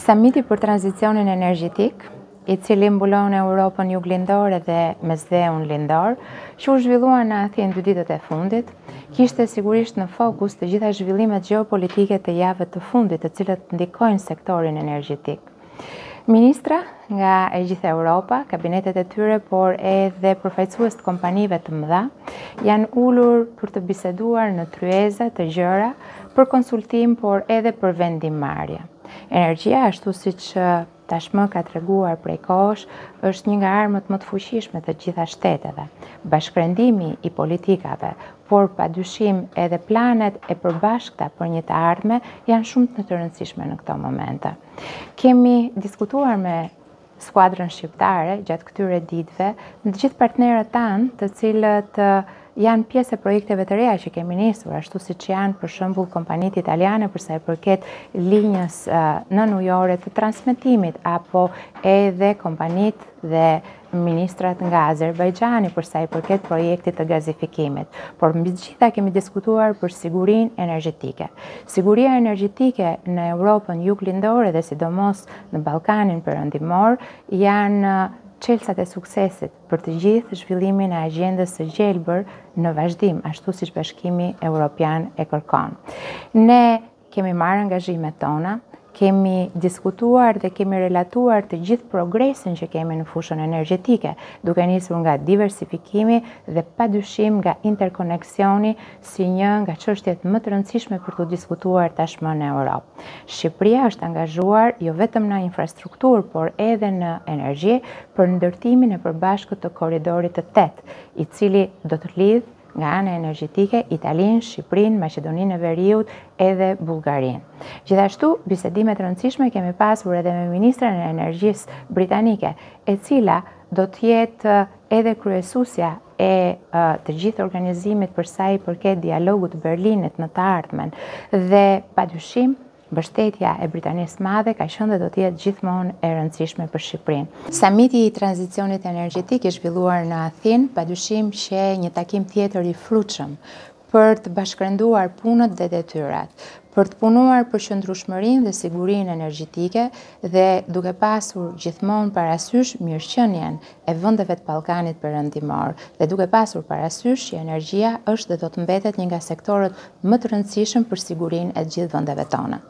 Samiti për tranzicionin energjetik, i cili mbulon Europën juglindore dhe mesdheun lindor, që u zhvillua në Athinë 2 ditët e fundit, kishte sigurisht në fokus të gjitha zhvillimet gjeopolitike të javës të fundit, të cilët ndikojnë sektorin energjetik. Ministra nga e gjithë Europa, kabinetet e tyre, por edhe përfaqësues të kompanive të mëdha, janë ulur për të biseduar në tryeza të gjëra për konsultim, por edhe për vendimmarrje. Energjia, ashtu siç tashmë ka treguar prej kohësh, është një nga armët më të fuqishme të gjitha shteteve. Bashkërendimi i politikave, por padyshim edhe planet e përbashkëta për një të ardhme janë shumë të rëndësishme në këto momente. Kemi diskutuar me skuadrën shqiptare gjatë këtyre ditëve, në të gjithë partnerët tanë, të cilët janë pjesë e projekteve të reja që kemi nisur, ashtu siç janë për shembull kompanitë italiane për sa i përket linjës nënujore të transmetimit, apo edhe kompanitë dhe ministrat nga Azerbajxhani për sa i përket projektit të gazifikimit. Por mbi të gjitha kemi diskutuar për sigurinë energjetike. Siguria energjetike në Europën juglindore dhe sidomos në Ballkanin perëndimor janë çelësat e suksesit për të gjithë zhvillimin e agjendës së gjelbër në vazhdim, ashtu siç Bashkimi Evropian e kërkon. Ne kemi marrë angazhimet tona, kemi diskutuar dhe kemi relatuar të gjithë progresin që kemi në fushën energjetike, duke nisur nga diversifikimi dhe padyshim nga interkoneksioni si një nga çështjet më të rëndësishme për të diskutuar tashmë në Europë. Shqipëria është angazhuar jo vetëm në infrastrukturë, por edhe në energji për ndërtimin e përbashkët të korridorit të 8, i cili do të lidhë nga ana energjetike Italinë, Shqipërinë, Maqedoninë e Veriut edhe Bullgarinë. Gjithashtu, bisedime të rëndësishme kemi pasur edhe me ministren e energjisë britanike, e cila do të jetë edhe kryesuesja e të gjithë organizimit për sa i përket dialogut të Berlinit në të ardhmen, dhe padyshim mbështetja e Britanisë Madhe ka qenë dhe do të jetë gjithmonë e rëndësishme për Shqipërinë. Samiti i tranzicionit energjetik i zhvilluar në Athinë, padyshim që një takim tjetër i frutshëm për të bashkërenduar punët dhe detyrat, për të punuar për qëndrueshmërinë dhe sigurinë energjetike dhe duke pasur gjithmonë parasysh mirëqenien e vendeve të Ballkanit perëndimor dhe duke pasur parasysh që energjia është dhe do të mbetet një nga sektorët më të rëndësishëm për sigurinë e të gjithë vendeve tona.